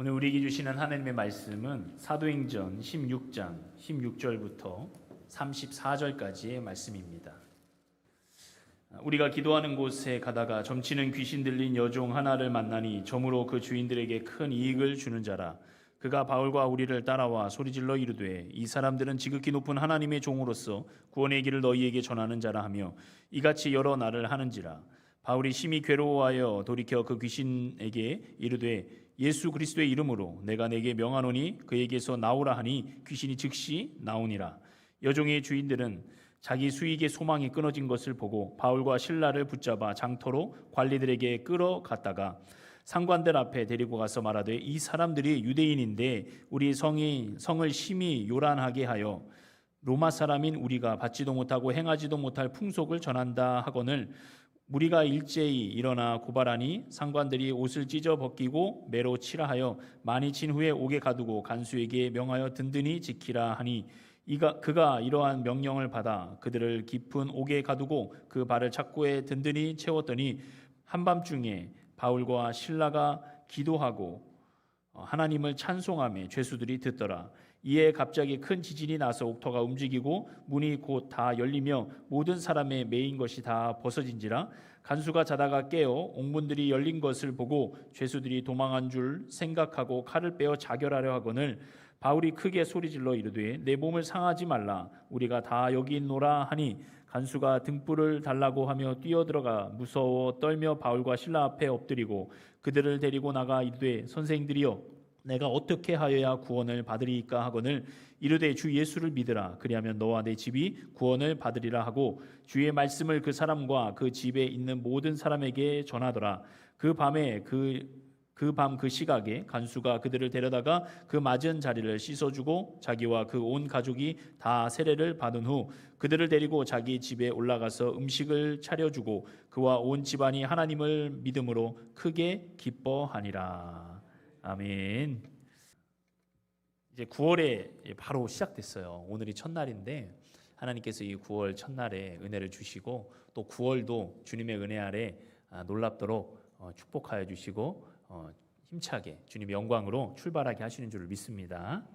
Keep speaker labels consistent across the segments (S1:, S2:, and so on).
S1: 오늘 우리에게 주시는 하나님의 말씀은 사도행전 16장 16절부터 34절까지의 말씀입니다. 우리가 기도하는 곳에 가다가 점치는 귀신 들린 여종 하나를 만나니 점으로 그 주인들에게 큰 이익을 주는 자라. 그가 바울과 우리를 따라와 소리질러 이르되 이 사람들은 지극히 높은 하나님의 종으로서 구원의 길을 너희에게 전하는 자라 하며 이같이 여러 날을 하는지라. 바울이 심히 괴로워하여 돌이켜 그 귀신에게 이르되 예수 그리스도의 이름으로 내가 내게 명하노니 그에게서 나오라 하니 귀신이 즉시 나오니라. 여종의 주인들은 자기 수익의 소망이 끊어진 것을 보고 바울과 실라를 붙잡아 장터로 관리들에게 끌어갔다가 상관들 앞에 데리고 가서 말하되 이 사람들이 유대인인데 우리 성을 심히 요란하게 하여 로마 사람인 우리가 받지도 못하고 행하지도 못할 풍속을 전한다 하거늘 무리가 일제히 일어나 고발하니 상관들이 옷을 찢어 벗기고 매로 치라 하여 많이 친 후에 옥에 가두고 간수에게 명하여 든든히 지키라 하니 그가 이러한 명령을 받아 그들을 깊은 옥에 가두고 그 발을 착고에 든든히 채웠더니 한밤중에 바울과 실라가 기도하고 하나님을 찬송하며 죄수들이 듣더라. 이에 갑자기 큰 지진이 나서 옥터가 움직이고 문이 곧 다 열리며 모든 사람의 매인 것이 다 벗어진지라. 간수가 자다가 깨어 옥문들이 열린 것을 보고 죄수들이 도망한 줄 생각하고 칼을 빼어 자결하려 하거늘 바울이 크게 소리질러 이르되 내 몸을 상하지 말라 우리가 다 여기 있노라 하니 간수가 등불을 달라고 하며 뛰어들어가 무서워 떨며 바울과 실라 앞에 엎드리고 그들을 데리고 나가 이르되 선생들이여 내가 어떻게 하여야 구원을 받으리이까 하거늘 이르되 주 예수를 믿으라 그리하면 너와 내 집이 구원을 받으리라 하고 주의 말씀을 그 사람과 그 집에 있는 모든 사람에게 전하더라. 그 밤에 그 밤 그 시각에 간수가 그들을 데려다가 그 맞은 자리를 씻어주고 자기와 그 온 가족이 다 세례를 받은 후 그들을 데리고 자기 집에 올라가서 음식을 차려주고 그와 온 집안이 하나님을 믿음으로 크게 기뻐하니라. 아멘. 이제 9월에 바로 시작됐어요. 오늘이 첫날인데 하나님께서 이 9월 첫날에 은혜를 주시고 또 9월도 주님의 은혜 아래 놀랍도록 축복하여 주시고 힘차게 주님의 영광으로 출발하게 하시는 줄 믿습니다.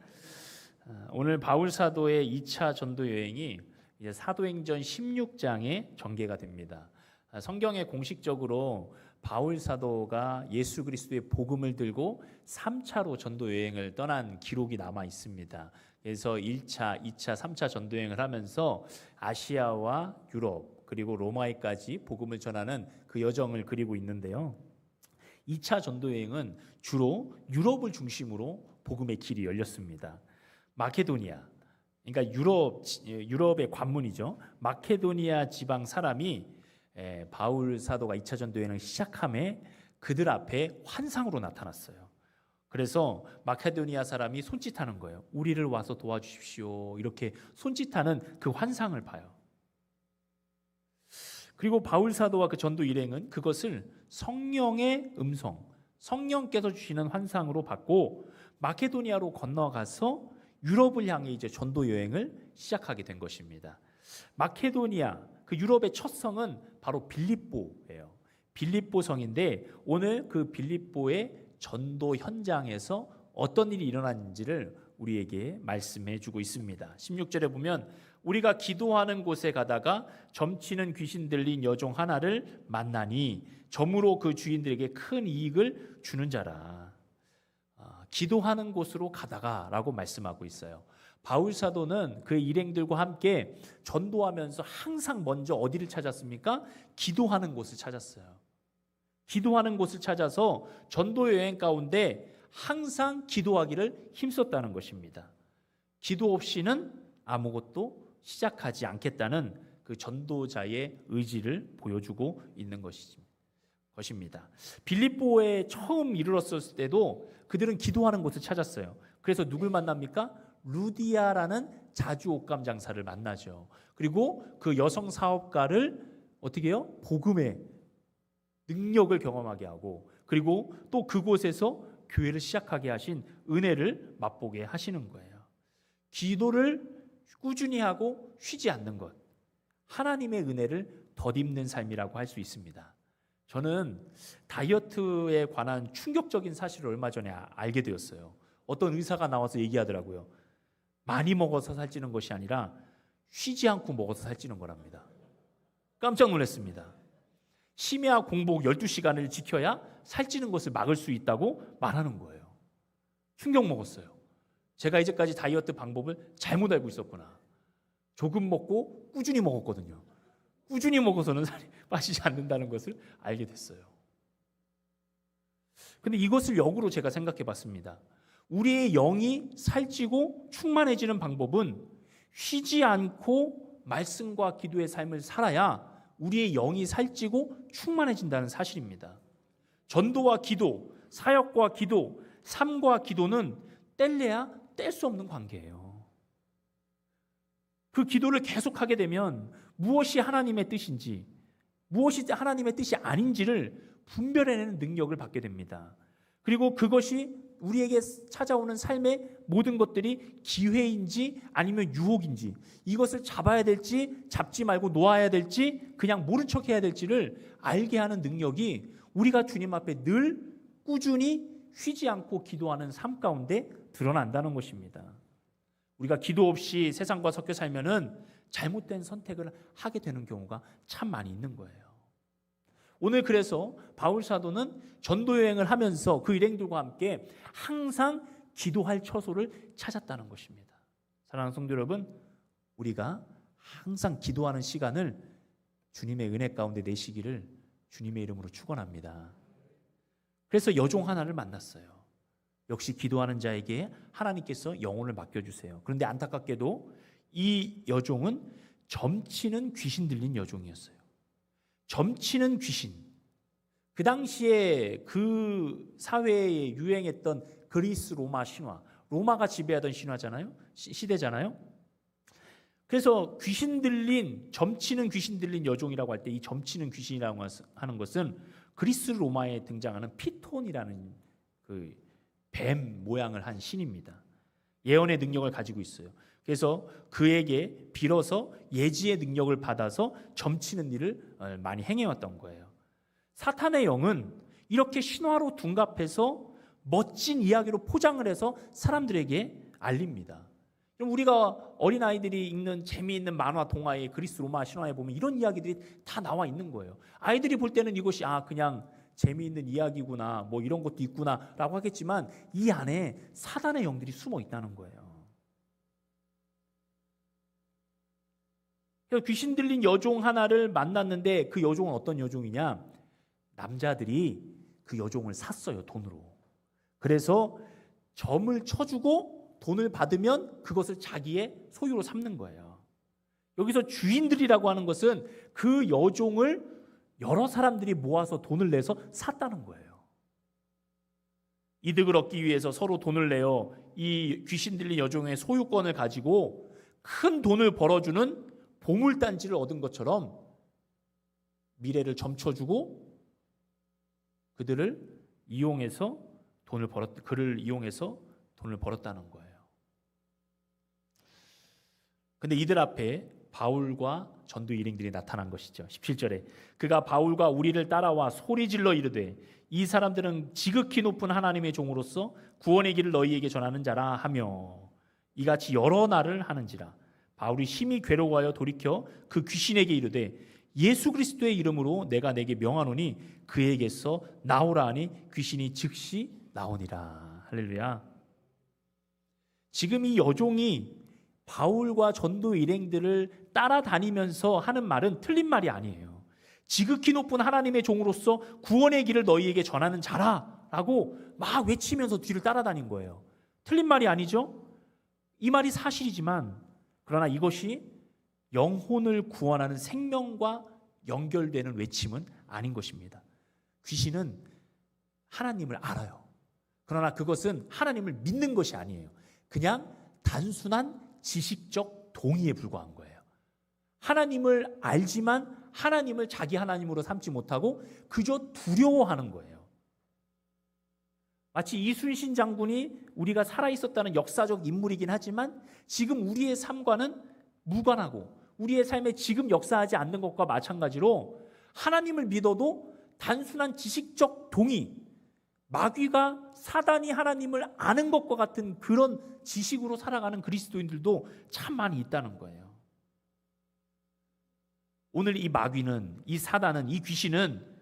S1: 오늘 바울 사도의 2차 전도 여행이 이제 사도행전 16장에 전개가 됩니다. 성경에 공식적으로 바울 사도가 예수 그리스도의 복음을 들고 3차로 전도 여행을 떠난 기록이 남아 있습니다. 그래서 1차, 2차, 3차 전도 여행을 하면서 아시아와 유럽 그리고 로마에까지 복음을 전하는 그 여정을 그리고 있는데요. 2차 전도 여행은 주로 유럽을 중심으로 복음의 길이 열렸습니다. 마케도니아, 그러니까 유럽의 관문이죠. 마케도니아 지방 사람이 바울 사도가 2차 전도 여행을 시작함에 그들 앞에 환상으로 나타났어요. 그래서 마케도니아 사람이 손짓하는 거예요. 우리를 와서 도와주십시오. 이렇게 손짓하는 그 환상을 봐요. 그리고 바울 사도와 그 전도 일행은 그것을 성령의 음성, 성령께서 주시는 환상으로 받고 마케도니아로 건너가서 유럽을 향해 이제 전도 여행을 시작하게 된 것입니다. 마케도니아, 그 유럽의 첫 성은 바로 빌립보예요. 빌립보 성인데 오늘 그 빌립보의 전도 현장에서 어떤 일이 일어났는지를 우리에게 말씀해 주고 있습니다. 16절에 보면 우리가 기도하는 곳에 가다가 점치는 귀신 들린 여종 하나를 만나니 점으로 그 주인들에게 큰 이익을 주는 자라. 기도하는 곳으로 가다가 라고 말씀하고 있어요. 바울 사도는 그 일행들과 함께 전도하면서 항상 먼저 어디를 찾았습니까? 기도하는 곳을 찾았어요. 기도하는 곳을 찾아서 전도 여행 가운데 항상 기도하기를 힘썼다는 것입니다. 기도 없이는 아무것도 시작하지 않겠다는 그 전도자의 의지를 보여주고 있는 것입니다. 빌립보에 처음 이르렀을 때도 그들은 기도하는 곳을 찾았어요. 그래서 누굴 만납니까? 루디아라는 자주 옷감 장사를 만나죠. 그리고 그 여성 사업가를 어떻게 해요? 복음의 능력을 경험하게 하고 그리고 또 그곳에서 교회를 시작하게 하신 은혜를 맛보게 하시는 거예요. 기도를 꾸준히 하고 쉬지 않는 것, 하나님의 은혜를 덧입는 삶이라고 할 수 있습니다. 저는 다이어트에 관한 충격적인 사실을 얼마 전에 알게 되었어요. 어떤 의사가 나와서 얘기하더라고요. 많이 먹어서 살찌는 것이 아니라 쉬지 않고 먹어서 살찌는 거랍니다. 깜짝 놀랐습니다. 심야 공복 12시간을 지켜야 살찌는 것을 막을 수 있다고 말하는 거예요. 충격 먹었어요. 제가 이제까지 다이어트 방법을 잘못 알고 있었구나. 조금 먹고 꾸준히 먹었거든요. 꾸준히 먹어서는 살이 빠지지 않는다는 것을 알게 됐어요. 근데 이것을 역으로 제가 생각해 봤습니다. 우리의 영이 살찌고 충만해지는 방법은 쉬지 않고 말씀과 기도의 삶을 살아야 우리의 영이 살찌고 충만해진다는 사실입니다. 전도와 기도, 사역과 기도, 삶과 기도는 뗄래야 뗄 수 없는 관계예요. 그 기도를 계속하게 되면 무엇이 하나님의 뜻인지, 무엇이 하나님의 뜻이 아닌지를 분별해내는 능력을 받게 됩니다. 그리고 그것이 우리에게 찾아오는 삶의 모든 것들이 기회인지 아니면 유혹인지, 이것을 잡아야 될지 잡지 말고 놓아야 될지 그냥 모른 척 해야 될지를 알게 하는 능력이 우리가 주님 앞에 늘 꾸준히 쉬지 않고 기도하는 삶 가운데 드러난다는 것입니다. 우리가 기도 없이 세상과 섞여 살면은 잘못된 선택을 하게 되는 경우가 참 많이 있는 거예요. 오늘 그래서 바울 사도는 전도 여행을 하면서 그 일행들과 함께 항상 기도할 처소를 찾았다는 것입니다. 사랑하는 성도 여러분, 우리가 항상 기도하는 시간을 주님의 은혜 가운데 내시기를 주님의 이름으로 축원합니다. 그래서 여종 하나를 만났어요. 역시 기도하는 자에게 하나님께서 영혼을 맡겨주세요. 그런데 안타깝게도 이 여종은 점치는 귀신 들린 여종이었어요. 점치는 귀신. 그 당시에 그 사회에 유행했던 그리스 로마 신화, 로마가 지배하던 신화잖아요. 시대잖아요. 그래서 귀신 들린, 점치는 귀신 들린 여종이라고 할 때 이 점치는 귀신이라고 하는 것은 그리스 로마에 등장하는 피톤이라는 그 뱀 모양을 한 신입니다. 예언의 능력을 가지고 있어요. 그래서 그에게 빌어서 예지의 능력을 받아서 점치는 일을 많이 행해왔던 거예요. 사탄의 영은 이렇게 신화로 둔갑해서 멋진 이야기로 포장을 해서 사람들에게 알립니다. 그럼 우리가 어린아이들이 읽는 재미있는 만화 동화에 그리스 로마 신화에 보면 이런 이야기들이 다 나와 있는 거예요. 아이들이 볼 때는 이것이 그냥 재미있는 이야기구나, 뭐 이런 것도 있구나라고 하겠지만 이 안에 사단의 영들이 숨어 있다는 거예요. 그래서 귀신 들린 여종 하나를 만났는데 그 여종은 어떤 여종이냐? 남자들이 그 여종을 샀어요, 돈으로. 그래서 점을 쳐주고 돈을 받으면 그것을 자기의 소유로 삼는 거예요. 여기서 주인들이라고 하는 것은 그 여종을 여러 사람들이 모아서 돈을 내서 샀다는 거예요. 이득을 얻기 위해서 서로 돈을 내어 이 귀신 들린 여종의 소유권을 가지고 큰 돈을 벌어주는 보물단지를 얻은 것처럼 미래를 점쳐주고 그를 이용해서 돈을 벌었다는 거예요. 근데 이들 앞에 바울과 전도 일행들이 나타난 것이죠. 17절에 그가 바울과 우리를 따라와 소리질러 이르되 이 사람들은 지극히 높은 하나님의 종으로서 구원의 길을 너희에게 전하는 자라 하며 이같이 여러 날을 하는지라. 바울이 심히 괴로워하여 돌이켜 그 귀신에게 이르되 예수 그리스도의 이름으로 내가 내게 명하노니 그에게서 나오라 하니 귀신이 즉시 나오니라. 할렐루야. 지금 이 여종이 바울과 전도 일행들을 따라다니면서 하는 말은 틀린 말이 아니에요. 지극히 높은 하나님의 종으로서 구원의 길을 너희에게 전하는 자라 라고 막 외치면서 뒤를 따라다닌 거예요. 틀린 말이 아니죠? 이 말이 사실이지만 그러나 이것이 영혼을 구원하는 생명과 연결되는 외침은 아닌 것입니다. 귀신은 하나님을 알아요. 그러나 그것은 하나님을 믿는 것이 아니에요. 그냥 단순한 지식적 동의에 불과한 거예요. 하나님을 알지만 하나님을 자기 하나님으로 삼지 못하고 그저 두려워하는 거예요. 마치 이순신 장군이 우리가 살아있었다는 역사적 인물이긴 하지만 지금 우리의 삶과는 무관하고 우리의 삶에 지금 역사하지 않는 것과 마찬가지로 하나님을 믿어도
S2: 단순한 지식적 동의, 마귀가 사단이 하나님을 아는 것과 같은 그런 지식으로 살아가는 그리스도인들도 참 많이 있다는 거예요. 오늘 이 마귀는, 이 사단은, 이 귀신은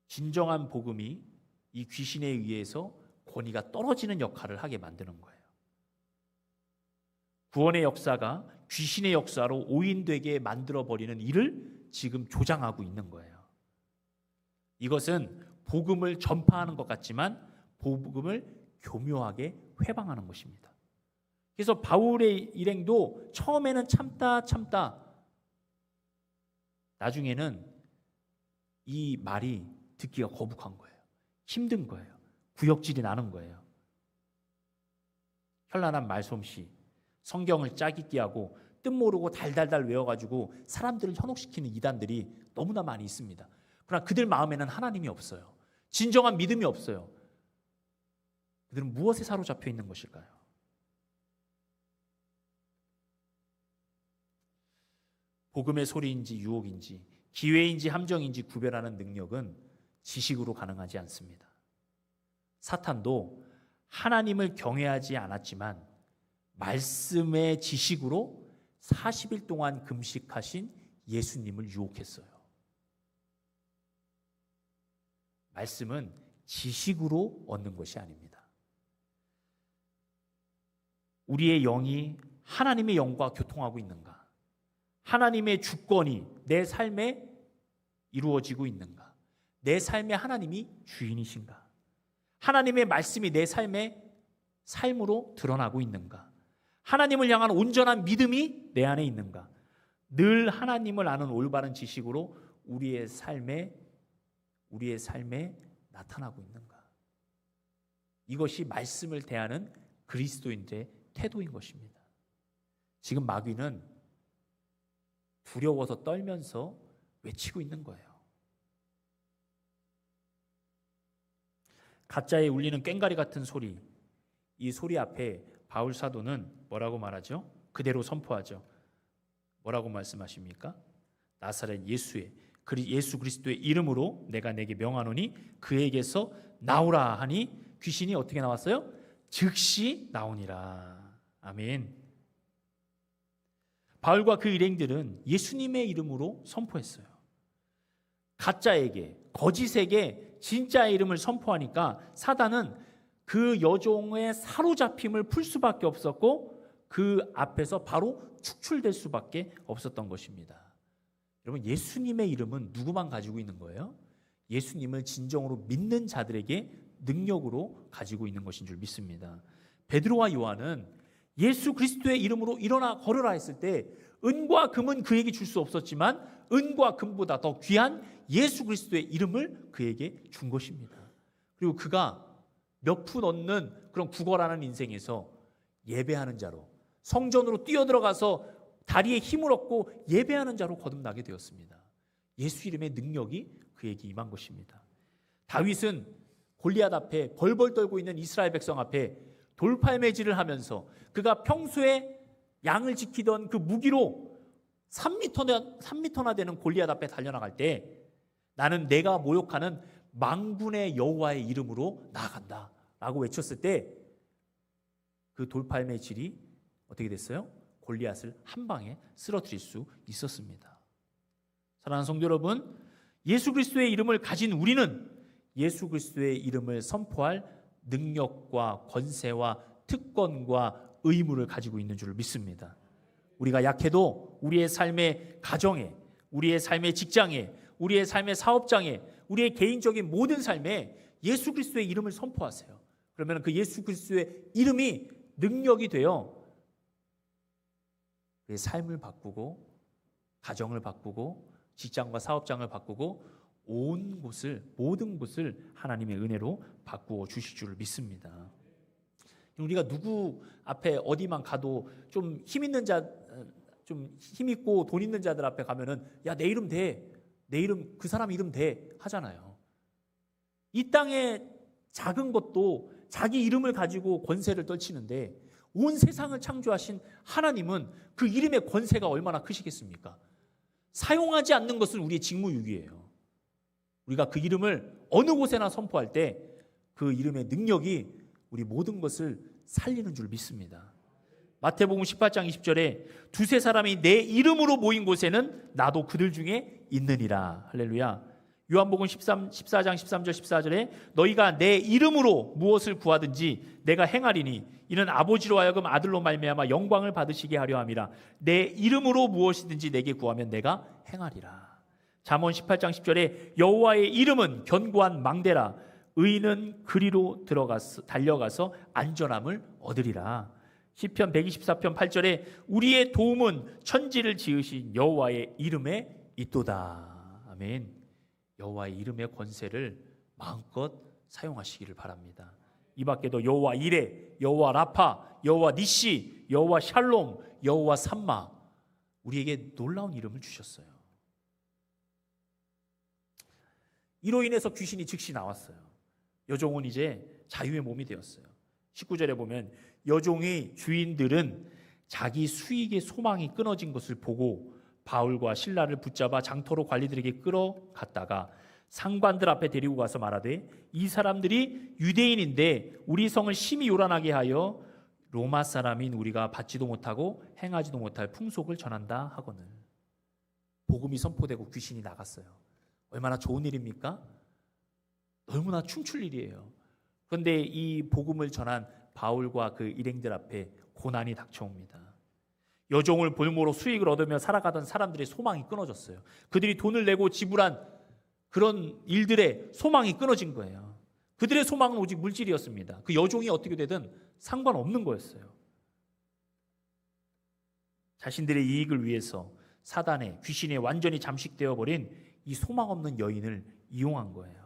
S2: 진정한 복음이 이 귀신에 의해서 권위가 떨어지는 역할을 하게 만드는 거예요. 구원의 역사가 귀신의 역사로 오인되게 만들어버리는 일을 지금 조장하고 있는 거예요. 이것은 복음을 전파하는 것 같지만 복음을 교묘하게 회방하는 것입니다. 그래서 바울의 일행도 처음에는 참다 나중에는 이 말이 듣기가 거북한 거예요. 힘든 거예요. 구역질이 나는 거예요. 현란한 말솜씨, 성경을 짜깁기 하고 뜻 모르고 달달달 외워가지고 사람들을 현혹시키는 이단들이 너무나 많이 있습니다. 그러나 그들 마음에는 하나님이 없어요. 진정한 믿음이 없어요. 그들은 무엇에 사로잡혀 있는 것일까요? 복음의 소리인지 유혹인지 기회인지 함정인지 구별하는 능력은 지식으로 가능하지 않습니다. 사탄도 하나님을 경외하지 않았지만 말씀의 지식으로 40일 동안 금식하신 예수님을 유혹했어요. 말씀은 지식으로 얻는 것이 아닙니다. 우리의 영이 하나님의 영과 교통하고 있는가? 하나님의 주권이 내 삶에 이루어지고 있는가? 내 삶에 하나님이 주인이신가? 하나님의 말씀이 내 삶으로 드러나고 있는가? 하나님을 향한 온전한 믿음이 내 안에 있는가? 늘 하나님을 아는 올바른 지식으로 우리의 삶에 나타나고 있는가? 이것이 말씀을 대하는 그리스도인들의 태도인 것입니다. 지금 마귀는 두려워서 떨면서 외치고 있는 거예요. 가짜에 울리는 꽹과리 같은 소리, 이 소리 앞에 바울 사도는 뭐라고 말하죠? 그대로 선포하죠. 뭐라고 말씀하십니까? 나사렛 예수 그리스도의 이름으로 내가 내게 명하노니 그에게서 나오라 하니 귀신이 어떻게 나왔어요? 즉시 나오니라. 아멘. 바울과 그 일행들은 예수님의 이름으로 선포했어요. 가짜에게, 거짓에게 진짜의 이름을 선포하니까 사단은 그 여종의 사로잡힘을 풀 수밖에 없었고 그 앞에서 바로 축출될 수밖에 없었던 것입니다. 여러분, 예수님의 이름은 누구만 가지고 있는 거예요? 예수님을 진정으로 믿는 자들에게 능력으로 가지고 있는 것인 줄 믿습니다. 베드로와 요한은 예수 그리스도의 이름으로 일어나 걸으라 했을 때 은과 금은 그에게 줄 수 없었지만 은과 금보다 더 귀한 예수 그리스도의 이름을 그에게 준 것입니다. 그리고 그가 몇 푼 얻는 그런 구걸하는 인생에서 예배하는 자로, 성전으로 뛰어들어가서 다리에 힘을 얻고 예배하는 자로 거듭나게 되었습니다. 예수 이름의 능력이 그에게 임한 것입니다. 다윗은 골리앗 앞에 벌벌 떨고 있는 이스라엘 백성 앞에 돌팔매질을 하면서 그가 평소에 양을 지키던 그 무기로 3미터나 되는 골리앗 앞에 달려나갈 때 나는 내가 모욕하는 만군의 여호와의 이름으로 나아간다 라고 외쳤을 때 그 돌팔매질이 어떻게 됐어요? 골리앗을 한 방에 쓰러뜨릴 수 있었습니다. 사랑하는 성도 여러분, 예수 그리스도의 이름을 가진 우리는 예수 그리스도의 이름을 선포할 능력과 권세와 특권과 의무를 가지고 있는 줄 믿습니다. 우리가 약해도 우리의 삶의 가정에, 우리의 삶의 직장에, 우리의 삶의 사업장에, 우리의 개인적인 모든 삶에 예수 그리스도의 이름을 선포하세요. 그러면 그 예수 그리스도의 이름이 능력이 되어 그의 삶을 바꾸고 가정을 바꾸고 직장과 사업장을 바꾸고 온 곳을, 모든 곳을 하나님의 은혜로 바꾸어 주실 줄 믿습니다. 우리가 누구 앞에 어디만 가도 좀 힘 있는 자, 좀 힘 있고 돈 있는 자들 앞에 가면은 야, 내 이름 돼, 내 이름, 그 사람 이름 돼 하잖아요. 이 땅에 작은 것도 자기 이름을 가지고 권세를 떨치는데 온 세상을 창조하신 하나님은 그 이름의 권세가 얼마나 크시겠습니까? 사용하지 않는 것은 우리의 직무유기예요. 우리가 그 이름을 어느 곳에나 선포할 때 그 이름의 능력이 우리 모든 것을 살리는 줄 믿습니다. 마태복음 18장 20절에 두세 사람이 내 이름으로 모인 곳에는 나도 그들 중에 있느니라. 할렐루야. 요한복음 14장 13절 14절에 너희가 내 이름으로 무엇을 구하든지 내가 행하리니 이는 아버지로 하여금 아들로 말미암아 영광을 받으시게 하려 함이라. 내 이름으로 무엇이든지 내게 구하면 내가 행하리라. 잠언 18장 10절에 여호와의 이름은 견고한 망대라. 의인은 그리로 달려가서 안전함을 얻으리라. 시편 124편 8절에 우리의 도움은 천지를 지으신 여호와의 이름에 있도다. 아멘. 여호와의 이름의 권세를 마음껏 사용하시기를 바랍니다. 이 밖에도 여호와 이레, 여호와 라파, 여호와 니시, 여호와 샬롬, 여호와 삼마, 우리에게 놀라운 이름을 주셨어요. 이로 인해서 귀신이 즉시 나왔어요. 여종은 이제 자유의 몸이 되었어요. 19절에 보면 여종의 주인들은 자기 수익의 소망이 끊어진 것을 보고 바울과 실라를 붙잡아 장터로 관리들에게 끌어갔다가 상관들 앞에 데리고 가서 말하되 이 사람들이 유대인인데 우리 성을 심히 요란하게 하여 로마 사람인 우리가 받지도 못하고 행하지도 못할 풍속을 전한다 하거늘. 복음이 선포되고 귀신이 나갔어요. 얼마나 좋은 일입니까? 너무나 춤출 일이에요. 그런데 이 복음을 전한 바울과 그 일행들 앞에 고난이 닥쳐옵니다. 여종을 볼모로 수익을 얻으며 살아가던 사람들의 소망이 끊어졌어요. 그들이 돈을 내고 지불한 그런 일들의 소망이 끊어진 거예요. 그들의 소망은 오직 물질이었습니다. 그 여종이 어떻게 되든 상관없는 거였어요. 자신들의 이익을 위해서 사단의 귀신에 완전히 잠식되어 버린 이 소망 없는 여인을 이용한 거예요.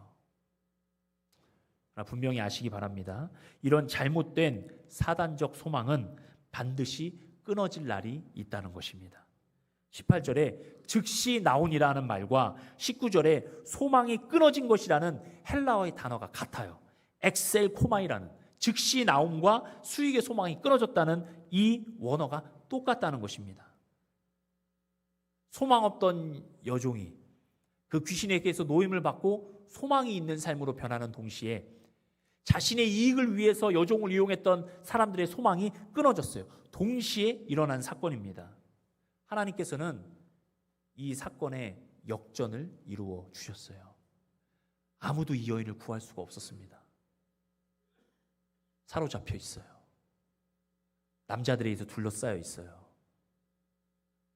S2: 그러나 분명히 아시기 바랍니다. 이런 잘못된 사단적 소망은 반드시 끊어질 날이 있다는 것입니다. 18절에 즉시 나오니라는 말과 19절에 소망이 끊어진 것이라는 헬라어의 단어가 같아요. 엑셀 코마이라는 즉시 나옴과 수익의 소망이 끊어졌다는 이 원어가 똑같다는 것입니다. 소망 없던 여종이 그 귀신에게서 노임을 받고 소망이 있는 삶으로 변하는 동시에 자신의 이익을 위해서 여종을 이용했던 사람들의 소망이 끊어졌어요. 동시에 일어난 사건입니다. 하나님께서는 이 사건의 역전을 이루어 주셨어요. 아무도 이 여인을 구할 수가 없었습니다. 사로잡혀 있어요. 남자들에 의해서 둘러싸여 있어요.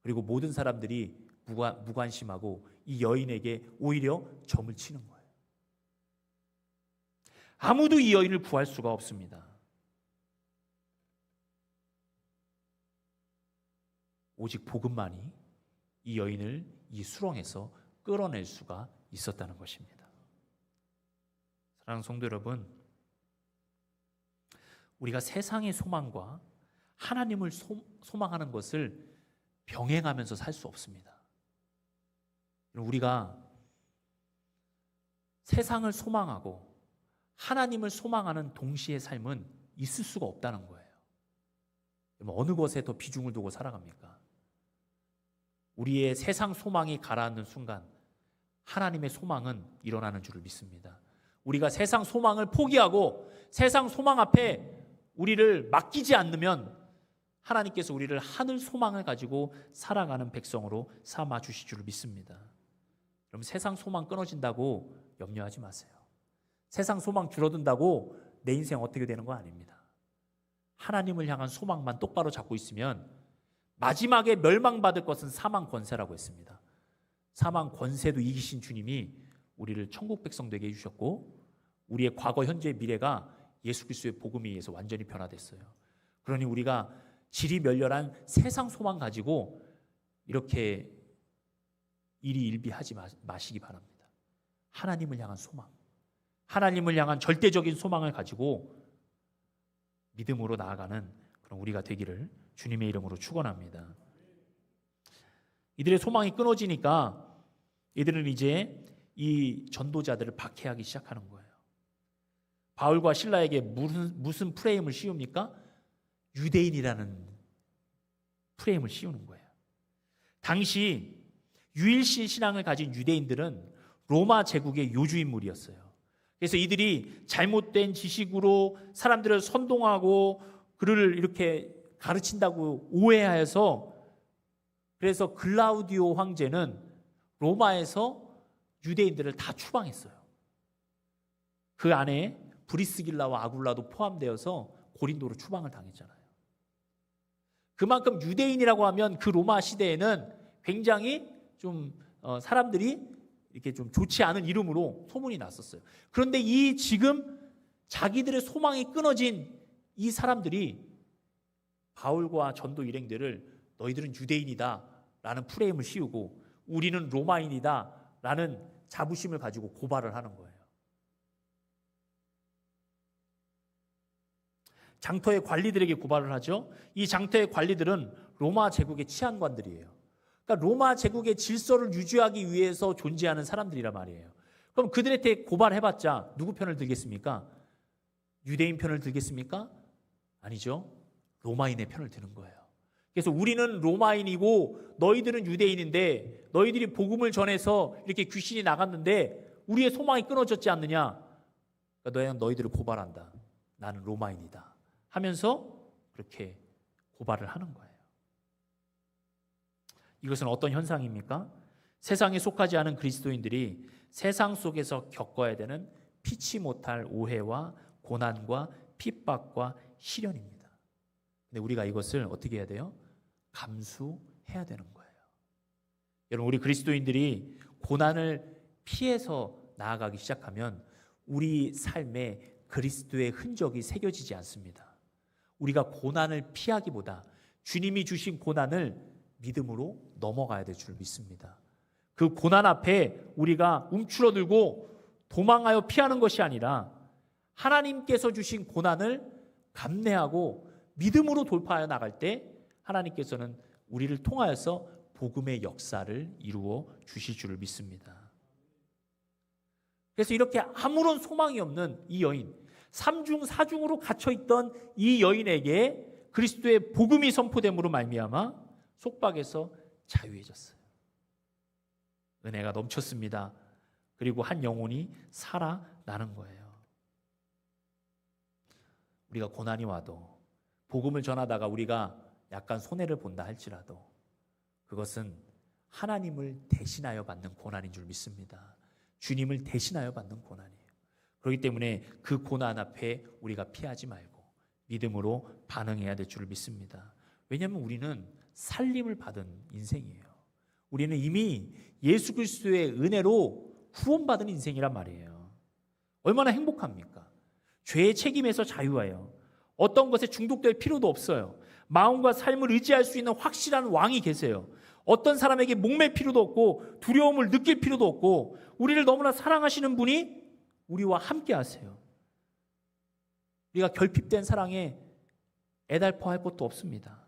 S2: 그리고 모든 사람들이 무관심하고 이 여인에게 오히려 점을 치는 거예요. 아무도 이 여인을 구할 수가 없습니다. 오직 복음만이 이 여인을 이 수렁에서 끌어낼 수가 있었다는 것입니다. 사랑하는 성도 여러분, 우리가 세상의 소망과 하나님을 소망하는 것을 병행하면서 살 수 없습니다. 우리가 세상을 소망하고 하나님을 소망하는 동시의 삶은 있을 수가 없다는 거예요. 어느 것에 더 비중을 두고 살아갑니까? 우리의 세상 소망이 가라앉는 순간 하나님의 소망은 일어나는 줄을 믿습니다. 우리가 세상 소망을 포기하고 세상 소망 앞에 우리를 맡기지 않으면 하나님께서 우리를 하늘 소망을 가지고 살아가는 백성으로 삼아 주실 줄을 믿습니다. 여러분, 세상 소망 끊어진다고 염려하지 마세요. 세상 소망 줄어든다고 내 인생 어떻게 되는 거 아닙니다. 하나님을 향한 소망만 똑바로 잡고 있으면 마지막에 멸망받을 것은 사망 권세라고 했습니다. 사망 권세도 이기신 주님이 우리를 천국 백성 되게 해주셨고 우리의 과거, 현재, 미래가 예수 그리스도의 복음에 의해서 완전히 변화됐어요. 그러니 우리가 질이 멸렬한 세상 소망 가지고 이렇게 일희일비하지 마시기 바랍니다. 하나님을 향한 소망, 하나님을 향한 절대적인 소망을 가지고 믿음으로 나아가는 그런 우리가 되기를 주님의 이름으로 축원합니다. 이들의 소망이 끊어지니까 이들은 이제 이 전도자들을 박해하기 시작하는 거예요. 바울과 실라에게 무슨 프레임을 씌웁니까? 유대인이라는 프레임을 씌우는 거예요. 당시 유일신 신앙을 가진 유대인들은 로마 제국의 요주인물이었어요. 그래서 이들이 잘못된 지식으로 사람들을 선동하고 그를 이렇게 가르친다고 오해하여서, 그래서 글라우디오 황제는 로마에서 유대인들을 다 추방했어요. 그 안에 브리스길라와 아굴라도 포함되어서 고린도로 추방을 당했잖아요. 그만큼 유대인이라고 하면 그 로마 시대에는 굉장히 좀 사람들이 이렇게 좀 좋지 않은 이름으로 소문이 났었어요. 그런데 이 지금 자기들의 소망이 끊어진 이 사람들이 바울과 전도 일행들을 너희들은 유대인이다 라는 프레임을 씌우고 우리는 로마인이다 라는 자부심을 가지고 고발을 하는 거예요. 장터의 관리들에게 고발을 하죠. 이 장터의 관리들은 로마 제국의 치안관들이에요. 그러니까 로마 제국의 질서를 유지하기 위해서 존재하는 사람들이란 말이에요. 그럼 그들한테 고발해봤자 누구 편을 들겠습니까? 유대인 편을 들겠습니까? 아니죠. 로마인의 편을 드는 거예요. 그래서 우리는 로마인이고 너희들은 유대인인데 너희들이 복음을 전해서 이렇게 귀신이 나갔는데 우리의 소망이 끊어졌지 않느냐? 그러니까 너희들을 고발한다. 나는 로마인이다. 하면서 그렇게 고발을 하는 거예요. 이것은 어떤 현상입니까? 세상에 속하지 않은 그리스도인들이 세상 속에서 겪어야 되는 피치 못할 오해와 고난과 핍박과 시련입니다. 근데 우리가 이것을 어떻게 해야 돼요? 감수해야 되는 거예요. 여러분, 우리 그리스도인들이 고난을 피해서 나아가기 시작하면 우리 삶에 그리스도의 흔적이 새겨지지 않습니다. 우리가 고난을 피하기보다 주님이 주신 고난을 믿음으로 넘어가야 될 줄 믿습니다. 그 고난 앞에 우리가 움츠러들고 도망하여 피하는 것이 아니라 하나님께서 주신 고난을 감내하고 믿음으로 돌파하여 나갈 때 하나님께서는 우리를 통하여서 복음의 역사를 이루어 주실 줄을 믿습니다. 그래서 이렇게 아무런 소망이 없는 이 여인, 3중 4중으로 갇혀있던 이 여인에게 그리스도의 복음이 선포됨으로 말미암아 속박에서 자유해졌어요. 은혜가 넘쳤습니다. 그리고 한 영혼이 살아나는 거예요. 우리가 고난이 와도 복음을 전하다가 우리가 약간 손해를 본다 할지라도 그것은 하나님을 대신하여 받는 고난인 줄 믿습니다. 주님을 대신하여 받는 고난이에요. 그렇기 때문에 그 고난 앞에 우리가 피하지 말고 믿음으로 반응해야 될 줄 믿습니다. 왜냐하면 우리는 살림을 받은 인생이에요. 우리는 이미 예수 그리스도의 은혜로 구원받은 인생이란 말이에요. 얼마나 행복합니까? 죄의 책임에서 자유하여 어떤 것에 중독될 필요도 없어요. 마음과 삶을 의지할 수 있는 확실한 왕이 계세요. 어떤 사람에게 목맬 필요도 없고 두려움을 느낄 필요도 없고 우리를 너무나 사랑하시는 분이 우리와 함께 하세요. 우리가 결핍된 사랑에 애달퍼할 것도 없습니다.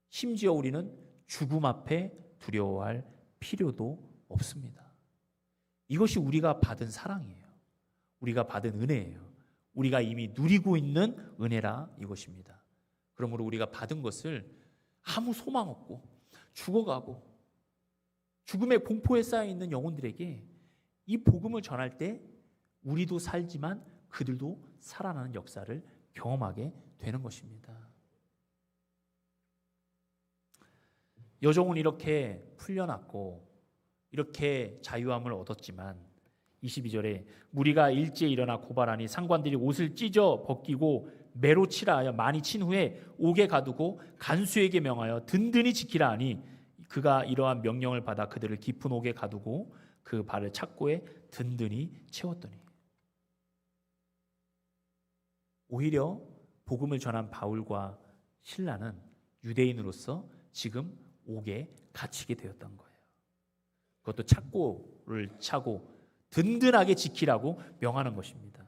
S2: 심지어 우리는 죽음 앞에 두려워할 필요도 없습니다. 이것이 우리가 받은 사랑이에요. 우리가 받은 은혜예요. 우리가 이미 누리고 있는 은혜라 이것입니다. 그러므로 우리가 받은 것을 아무 소망 없고 죽어가고 죽음의 공포에 쌓여 있는 영혼들에게 이 복음을 전할 때 우리도 살지만 그들도 살아나는 역사를 경험하게 되는 것입니다. 여종은 이렇게 풀려났고 이렇게 자유함을 얻었지만 22절에 무리가 일제히 일어나 고발하니 상관들이 옷을 찢어 벗기고 매로 치라 하여 많이 친 후에 옥에 가두고 간수에게 명하여 든든히 지키라 하니 그가 이러한 명령을 받아 그들을 깊은 옥에 가두고 그 발을 착고에 든든히 채웠더니 오히려 복음을 전한 바울과 실라는 유대인으로서 지금 옥에 갇히게 되었던 거예요. 그것도 착고를 차고 든든하게 지키라고 명하는 것입니다.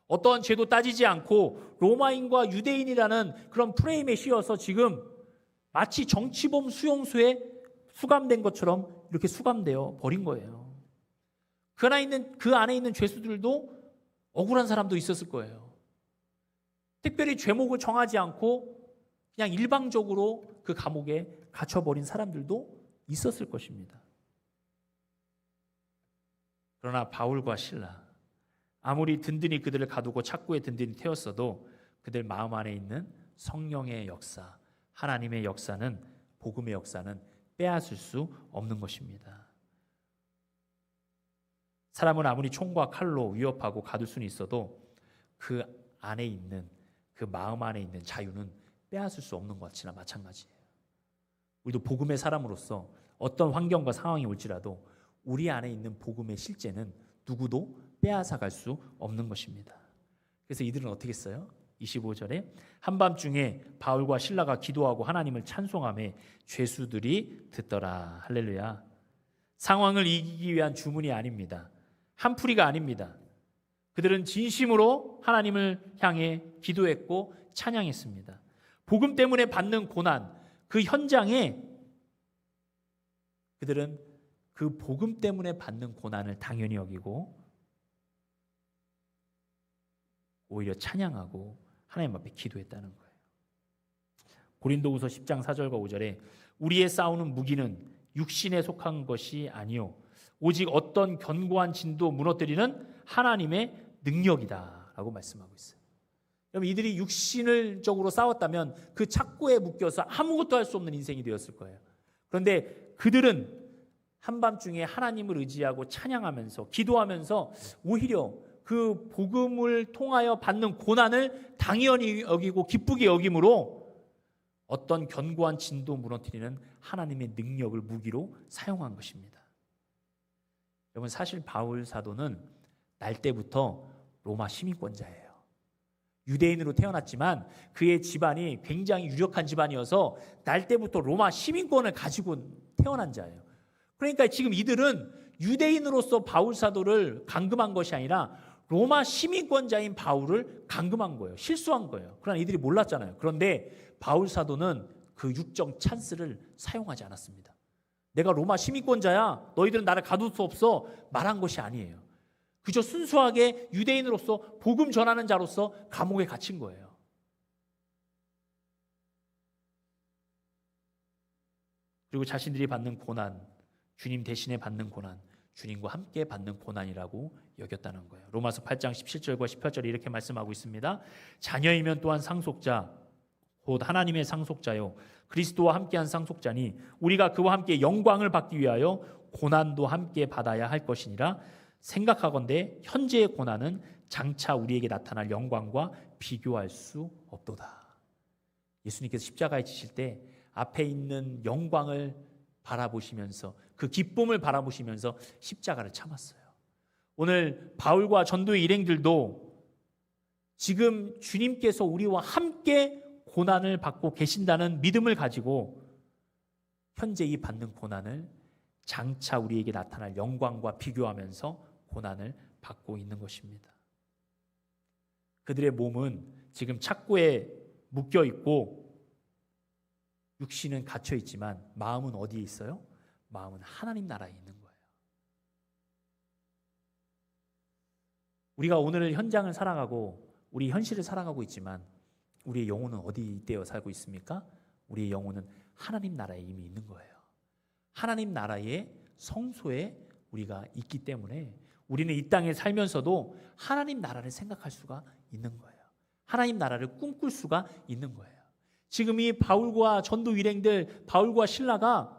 S2: 어떠한 죄도 따지지 않고 로마인과 유대인이라는 그런 프레임에 씌워서 지금 마치 정치범 수용소에 수감된 것처럼 이렇게 수감되어 버린 거예요. 그 안에 있는 죄수들도 억울한 사람도 있었을 거예요. 특별히 죄목을 정하지 않고 그냥 일방적으로 그 감옥에 갇혀버린 사람들도 있었을 것입니다. 그러나 바울과 실라, 아무리 든든히 그들을 가두고 착고에 든든히 태웠어도 그들 마음 안에 있는 성령의 역사, 하나님의 역사는, 복음의 역사는 빼앗을 수 없는 것입니다. 사람은 아무리 총과 칼로 위협하고 가둘 수는 있어도 그 안에 있는, 그 마음 안에 있는 자유는 빼앗을 수 없는 것이나 마찬가지예요. 우리도 복음의 사람으로서 어떤 환경과 상황이 올지라도 우리 안에 있는 복음의 실제는 누구도 빼앗아갈 수 없는 것입니다. 그래서 이들은 어떻게 했어요? 25절에 한밤중에 바울과 실라가 기도하고 하나님을 찬송하며 죄수들이 듣더라. 할렐루야. 상황을 이기기 위한 주문이 아닙니다. 한풀이가 아닙니다. 그들은 진심으로 하나님을 향해 기도했고 찬양했습니다. 복음 때문에 받는 고난, 그 현장에 그들은 그 복음 때문에 받는 고난을 당연히 여기고 오히려 찬양하고 하나님 앞에 기도했다는 거예요. 고린도후서 10장 4절과 5절에 우리의 싸우는 무기는 육신에 속한 것이 아니요 오직 어떤 견고한 진도 무너뜨리는 하나님의 능력이다라고 말씀하고 있어요. 여러분, 이들이 육신적으로 싸웠다면 그 착고에 묶여서 아무것도 할 수 없는 인생이 되었을 거예요. 그런데 그들은 한밤중에 하나님을 의지하고 찬양하면서 기도하면서 오히려 그 복음을 통하여 받는 고난을 당연히 여기고 기쁘게 여김으로 어떤 견고한 진도 무너뜨리는 하나님의 능력을 무기로 사용한 것입니다. 여러분, 사실 바울 사도는 날 때부터 로마 시민권자예요. 유대인으로 태어났지만 그의 집안이 굉장히 유력한 집안이어서 날 때부터 로마 시민권을 가지고 태어난 자예요. 그러니까 지금 이들은 유대인으로서 바울 사도를 감금한 것이 아니라 로마 시민권자인 바울을 감금한 거예요. 실수한 거예요. 그러나 이들이 몰랐잖아요. 그런데 바울 사도는 그 육정 찬스를 사용하지 않았습니다. 내가 로마 시민권자야, 너희들은 나를 가둘 수 없어 말한 것이 아니에요. 그저 순수하게 유대인으로서 복음 전하는 자로서 감옥에 갇힌 거예요. 그리고 자신들이 받는 고난, 주님 대신에 받는 고난, 주님과 함께 받는 고난이라고 여겼다는 거예요. 로마서 8장 17절과 18절에 이렇게 말씀하고 있습니다. 자녀이면 또한 상속자, 곧 하나님의 상속자요 그리스도와 함께한 상속자니 우리가 그와 함께 영광을 받기 위하여 고난도 함께 받아야 할 것이니라. 생각하건대 현재의 고난은 장차 우리에게 나타날 영광과 비교할 수 없도다. 예수님께서 십자가에 지실 때 앞에 있는 영광을 바라보시면서 그 기쁨을 바라보시면서 십자가를 참았어요. 오늘 바울과 전도의 일행들도 지금 주님께서 우리와 함께 고난을 받고 계신다는 믿음을 가지고 현재 이 받는 고난을 장차 우리에게 나타날 영광과 비교하면서 고난을 받고 있는 것입니다. 그들의 몸은 지금 착고에 묶여 있고 육신은 갇혀 있지만 마음은 어디에 있어요? 마음은 하나님 나라에 있는 거예요. 우리가 오늘 현장을 살아가고 우리 현실을 살아가고 있지만 우리의 영혼은 어디에 살고 있습니까? 우리의 영혼은 하나님 나라에 이미 있는 거예요. 하나님 나라의 성소에 우리가 있기 때문에 우리는 이 땅에 살면서도 하나님 나라를 생각할 수가 있는 거예요. 하나님 나라를 꿈꿀 수가 있는 거예요. 지금 이 바울과 전도 일행들, 바울과 실라가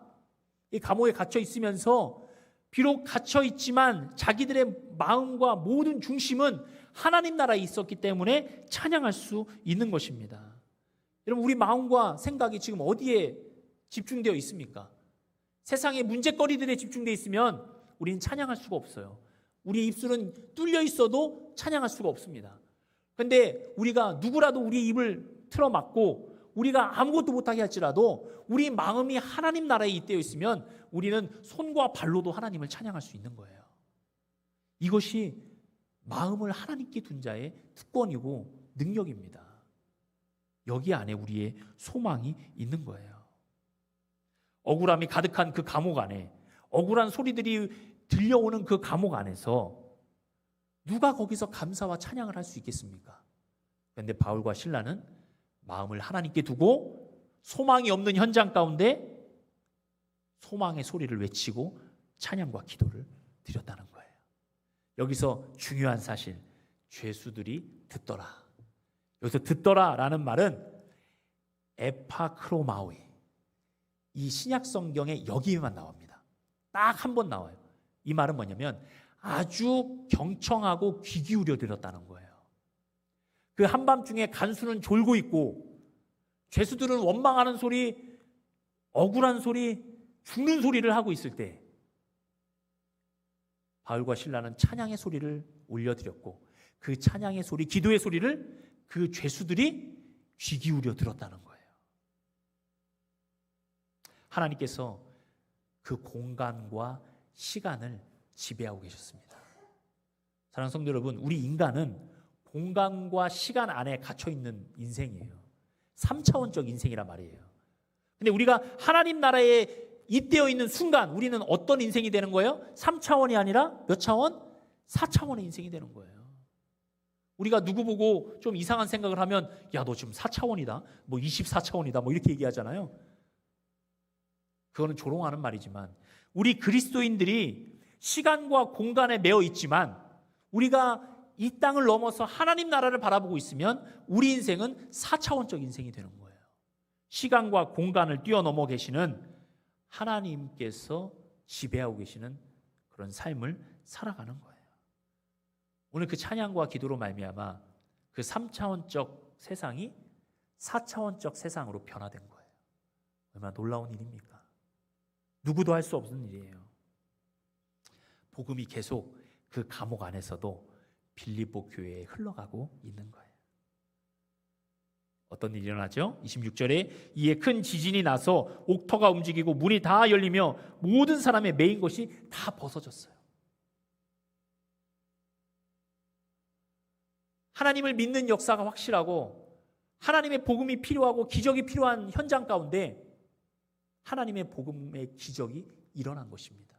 S2: 이 감옥에 갇혀 있으면서 비록 갇혀 있지만 자기들의 마음과 모든 중심은 하나님 나라에 있었기 때문에 찬양할 수 있는 것입니다. 여러분, 우리 마음과 생각이 지금 어디에 집중되어 있습니까? 세상의 문제거리들에 집중되어 있으면 우리는 찬양할 수가 없어요. 우리 입술은 뚫려 있어도 찬양할 수가 없습니다. 그런데 우리가 누구라도 우리 입을 틀어막고 우리가 아무것도 못하게 할지라도 우리 마음이 하나님 나라에 잇대어 있으면 우리는 손과 발로도 하나님을 찬양할 수 있는 거예요. 이것이 마음을 하나님께 둔 자의 특권이고 능력입니다. 여기 안에 우리의 소망이 있는 거예요. 억울함이 가득한 그 감옥 안에, 억울한 소리들이 들려오는 그 감옥 안에서 누가 거기서 감사와 찬양을 할 수 있겠습니까? 그런데 바울과 실라는 마음을 하나님께 두고 소망이 없는 현장 가운데 소망의 소리를 외치고 찬양과 기도를 드렸다는 거예요. 여기서 중요한 사실, 죄수들이 듣더라. 여기서 듣더라라는 말은 에파크로마오이, 이 신약 성경에 여기에만 나옵니다. 딱 한 번 나와요. 이 말은 뭐냐면 아주 경청하고 귀 기울여 들었다는 거예요. 그 한밤중에 간수는 졸고 있고 죄수들은 원망하는 소리, 억울한 소리, 죽는 소리를 하고 있을 때 바울과 실라는 찬양의 소리를 올려드렸고 그 찬양의 소리, 기도의 소리를 그 죄수들이 귀 기울여 들었다는 거예요. 하나님께서 그 공간과 시간을 지배하고 계셨습니다. 사랑하는 성도 여러분, 우리 인간은 공간과 시간 안에 갇혀있는 인생이에요. 3차원적 인생이란 말이에요. 근데 우리가 하나님 나라에 입되어 있는 순간 우리는 어떤 인생이 되는 거예요? 3차원이 아니라 몇 차원? 4차원의 인생이 되는 거예요. 우리가 누구 보고 좀 이상한 생각을 하면 야, 너 지금 4차원이다, 뭐 24차원이다, 뭐 이렇게 얘기하잖아요. 그거는 조롱하는 말이지만 우리 그리스도인들이 시간과 공간에 매여 있지만 우리가 이 땅을 넘어서 하나님 나라를 바라보고 있으면 우리 인생은 4차원적 인생이 되는 거예요. 시간과 공간을 뛰어넘어 계시는 하나님께서 지배하고 계시는 그런 삶을 살아가는 거예요. 오늘 그 찬양과 기도로 말미암아 그 3차원적 세상이 4차원적 세상으로 변화된 거예요. 얼마나 놀라운 일입니까? 누구도 할 수 없는 일이에요. 복음이 계속 그 감옥 안에서도 빌립보 교회에 흘러가고 있는 거예요. 어떤 일이 일어나죠? 26절에 이에 큰 지진이 나서 옥터가 움직이고 문이 다 열리며 모든 사람의 매인 것이 다 벗어졌어요. 하나님을 믿는 역사가 확실하고 하나님의 복음이 필요하고 기적이 필요한 현장 가운데 하나님의 복음의 기적이 일어난 것입니다.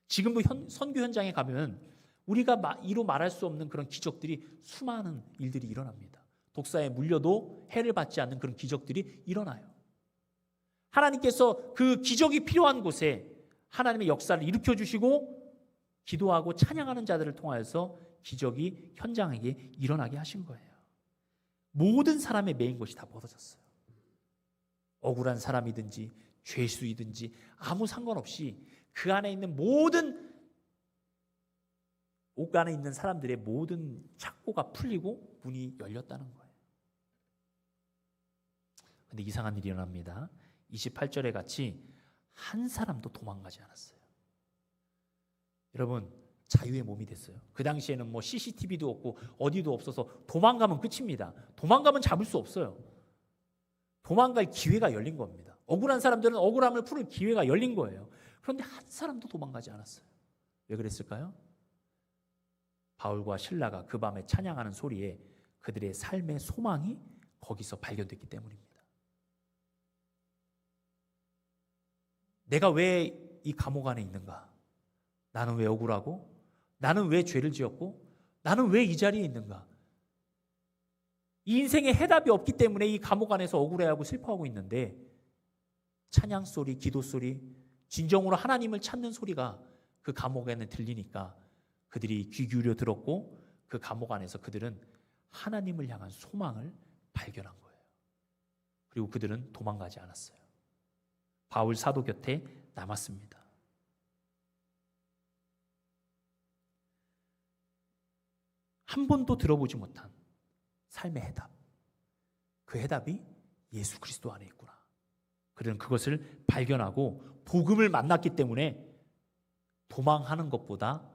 S2: 지금도 선교 현장에 가면 우리가 이루 말할 수 없는 그런 기적들이, 수많은 일들이 일어납니다. 독사에 물려도 해를 받지 않는 그런 기적들이 일어나요. 하나님께서 그 기적이 필요한 곳에 하나님의 역사를 일으켜 주시고 기도하고 찬양하는 자들을 통하여서 기적이 현장에게 일어나게 하신 거예요. 모든 사람의 매인 것이 다 벗어졌어요. 억울한 사람이든지 죄수이든지 아무 상관없이 그 안에 있는 모든, 옥 안에 있는 사람들의 모든 착고가 풀리고 문이 열렸다는 거예요. 그런데 이상한 일이 일어납니다. 28절에 같이 한 사람도 도망가지 않았어요. 여러분, 자유의 몸이 됐어요. 그 당시에는 뭐 CCTV도 없고 어디도 없어서 도망가면 끝입니다. 도망가면 잡을 수 없어요. 도망갈 기회가 열린 겁니다. 억울한 사람들은 억울함을 풀을 기회가 열린 거예요. 그런데 한 사람도 도망가지 않았어요. 왜 그랬을까요? 바울과 실라가 그 밤에 찬양하는 소리에 그들의 삶의 소망이 거기서 발견됐기 때문입니다. 내가 왜 이 감옥 안에 있는가? 나는 왜 억울하고? 나는 왜 죄를 지었고? 나는 왜 이 자리에 있는가? 이 인생에 해답이 없기 때문에 이 감옥 안에서 억울해하고 슬퍼하고 있는데 찬양 소리, 기도 소리, 진정으로 하나님을 찾는 소리가 그 감옥에는 들리니까 그들이 귀 기울여 들었고 그 감옥 안에서 그들은 하나님을 향한 소망을 발견한 거예요. 그리고 그들은 도망가지 않았어요. 바울 사도 곁에 남았습니다. 한 번도 들어보지 못한 삶의 해답, 그 해답이 예수 그리스도 안에 있구나. 그들은 그것을 발견하고 복음을 만났기 때문에 도망하는 것보다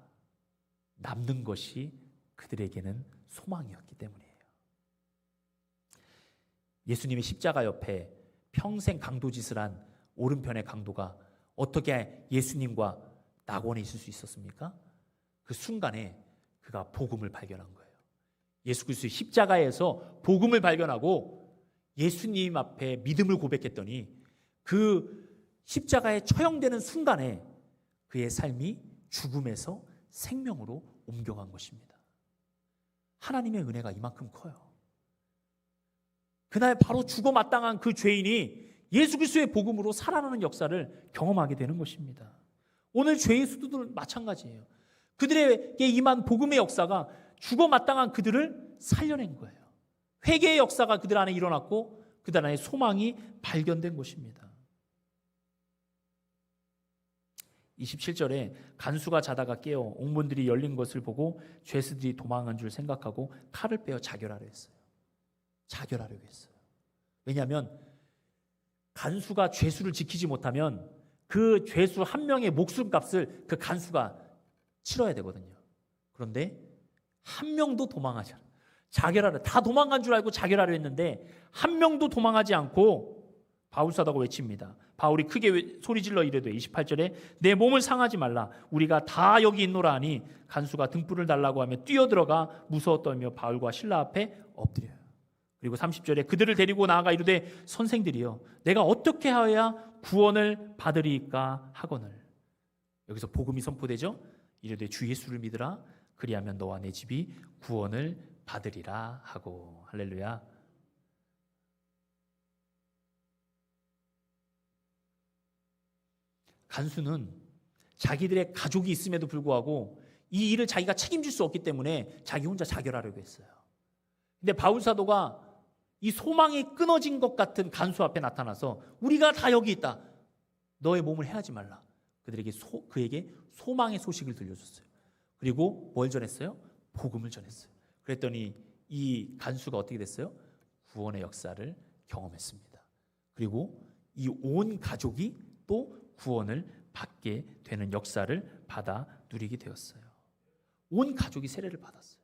S2: 남는 것이 그들에게는 소망이었기 때문이에요. 예수님의 십자가 옆에 평생 강도짓을 한 오른편의 강도가 어떻게 예수님과 낙원에 있을 수 있었습니까? 그 순간에 그가 복음을 발견한 거예요. 예수 그리스도의 십자가에서 복음을 발견하고 예수님 앞에 믿음을 고백했더니 그 십자가에 처형되는 순간에 그의 삶이 죽음에서 생명으로 옮겨간 것입니다. 하나님의 은혜가 이만큼 커요. 그날 바로 죽어 마땅한 그 죄인이 예수 그리스도의 복음으로 살아나는 역사를 경험하게 되는 것입니다. 오늘 죄의 수도들 마찬가지예요. 그들에게 임한 복음의 역사가 죽어 마땅한 그들을 살려낸 거예요. 회개의 역사가 그들 안에 일어났고 그들 안에 소망이 발견된 것입니다. 27절에 간수가 자다가 깨어 옥문들이 열린 것을 보고 죄수들이 도망한 줄 생각하고 칼을 빼어 자결하려 했어요. 자결하려고 했어요. 왜냐하면 간수가 죄수를 지키지 못하면 그 죄수 한 명의 목숨값을 그 간수가 치러야 되거든요. 그런데 한 명도 도망하지 않아요. 자결하려, 다 도망간 줄 알고 자결하려 했는데 한 명도 도망하지 않고 바울사도가 외칩니다. 바울이 크게 소리질러 이르되 28절에 내 몸을 상하지 말라 우리가 다 여기 있노라 하니 간수가 등불을 달라고 하며 뛰어들어가 무서워 떨며 바울과 실라 앞에 엎드려요. 그리고 30절에 그들을 데리고 나아가 이르되 선생들이여 내가 어떻게 하여야 구원을 받으리까 하거늘. 여기서 복음이 선포되죠. 이르되 주 예수를 믿으라 그리하면 너와 내 집이 구원을 받으리라 하고. 할렐루야. 간수는 자기들의 가족이 있음에도 불구하고 이 일을 자기가 책임질 수 없기 때문에 자기 혼자 자결하려고 했어요. 근데 바울 사도가 이 소망이 끊어진 것 같은 간수 앞에 나타나서 우리가 다 여기 있다. 너의 몸을 해하지 말라. 그에게 소망의 소식을 들려줬어요. 그리고 뭘 전했어요? 복음을 전했어요. 그랬더니 이 간수가 어떻게 됐어요? 구원의 역사를 경험했습니다. 그리고 이 온 가족이 또 구원을 받게 되는 역사를 받아 누리게 되었어요. 온 가족이 세례를 받았어요.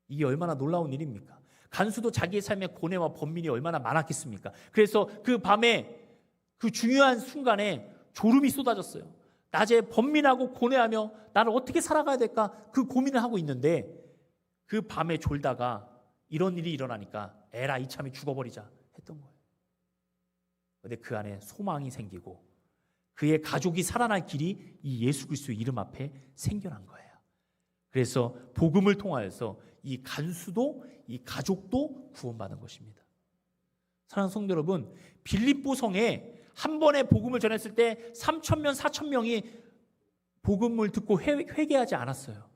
S2: 이게 얼마나 놀라운 일입니까? 간수도 자기의 삶의 고뇌와 번민이 얼마나 많았겠습니까? 그래서 그 밤에 그 중요한 순간에 졸음이 쏟아졌어요. 낮에 번민하고 고뇌하며 나를 어떻게 살아가야 될까 그 고민을 하고 있는데 그 밤에 졸다가 이런 일이 일어나니까 에라 이참에 죽어버리자 했던 거예요. 그런데 그 안에 소망이 생기고 그의 가족이 살아날 길이 이 예수 그리스도의 이름 앞에 생겨난 거예요. 그래서 복음을 통하여서 이 간수도 이 가족도 구원받은 것입니다. 사랑하는 성도 여러분, 빌립보 성에 한 번에 복음을 전했을 때 3,000명, 4,000명이 복음을 듣고 회개하지 않았어요.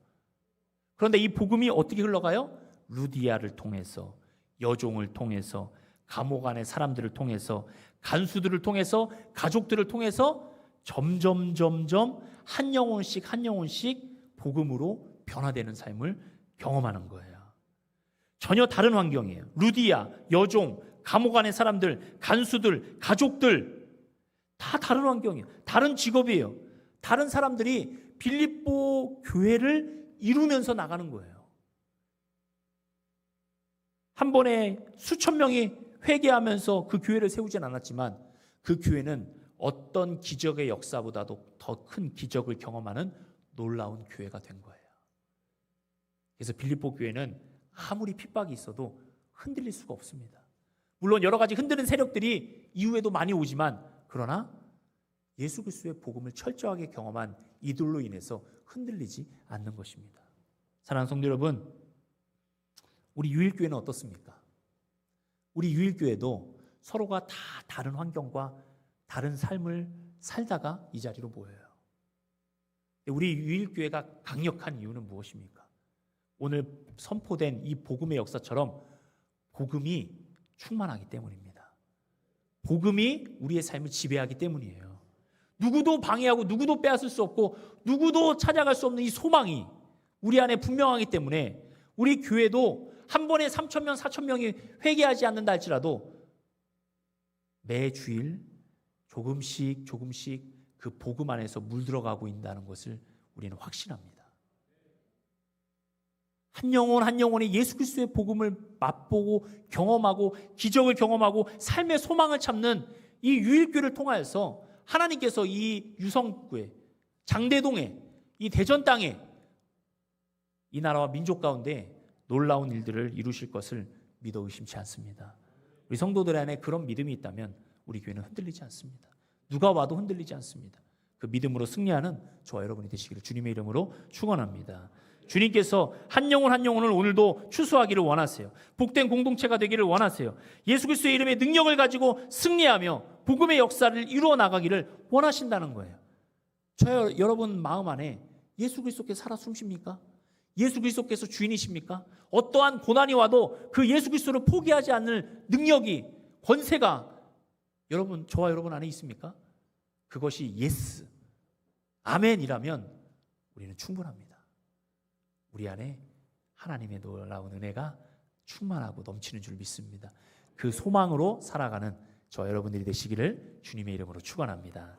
S2: 그런데 이 복음이 어떻게 흘러가요? 루디아를 통해서, 여종을 통해서, 감옥 안의 사람들을 통해서, 간수들을 통해서, 가족들을 통해서 점점 한 영혼씩 복음으로 변화되는 삶을 경험하는 거예요. 전혀 다른 환경이에요. 루디아, 여종, 감옥 안의 사람들, 간수들, 가족들 다 다른 환경이에요. 다른 직업이에요. 다른 사람들이 빌립보 교회를 이루면서 나가는 거예요. 한 번에 수천 명이 회개하면서 그 교회를 세우진 않았지만 그 교회는 어떤 기적의 역사보다도 더 큰 기적을 경험하는 놀라운 교회가 된 거예요. 그래서 빌립보 교회는 아무리 핍박이 있어도 흔들릴 수가 없습니다. 물론 여러 가지 흔드는 세력들이 이후에도 많이 오지만 그러나 예수 그리스도의 복음을 철저하게 경험한 이들로 인해서 흔들리지 않는 것입니다. 사랑하는 성도 여러분, 우리 유일교회는 어떻습니까? 우리 유일교회도 서로가 다 다른 환경과 다른 삶을 살다가 이 자리로 모여요. 우리 유일교회가 강력한 이유는 무엇입니까? 오늘 선포된 이 복음의 역사처럼 복음이 충만하기 때문입니다. 복음이 우리의 삶을 지배하기 때문이에요. 누구도 방해하고 누구도 빼앗을 수 없고 누구도 찾아갈 수 없는 이 소망이 우리 안에 분명하기 때문에 우리 교회도 한 번에 3,000명, 4,000명이 회개하지 않는다 할지라도 매 주일 조금씩 그 복음 안에서 물들어가고 있다는 것을 우리는 확신합니다. 한 영혼이 예수 그리스도의 복음을 맛보고 경험하고 기적을 경험하고 삶의 소망을 찾는 이 유일교회를 통하여서 하나님께서 이 유성구에, 장대동에, 이 대전 땅에 이 나라와 민족 가운데 놀라운 일들을 이루실 것을 믿어 의심치 않습니다. 우리 성도들 안에 그런 믿음이 있다면 우리 교회는 흔들리지 않습니다. 누가 와도 흔들리지 않습니다. 그 믿음으로 승리하는 저와 여러분이 되시기를 주님의 이름으로 축원합니다. 주님께서 한 영혼을 오늘도 추수하기를 원하세요. 복된 공동체가 되기를 원하세요. 예수 그리스도의 이름의 능력을 가지고 승리하며 복음의 역사를 이루어 나가기를 원하신다는 거예요. 여러분 마음 안에 예수 그리스도께서 살아 숨십니까? 예수 그리스도께서 주인이십니까? 어떠한 고난이 와도 그 예수 그리스도를 포기하지 않을 능력이, 권세가 여러분, 저와 여러분 안에 있습니까? 그것이 예스, 아멘이라면 우리는 충분합니다. 우리 안에 하나님의 놀라운 은혜가 충만하고 넘치는 줄 믿습니다. 그 소망으로 살아가는 저 여러분들이 되시기를 주님의 이름으로 축원합니다.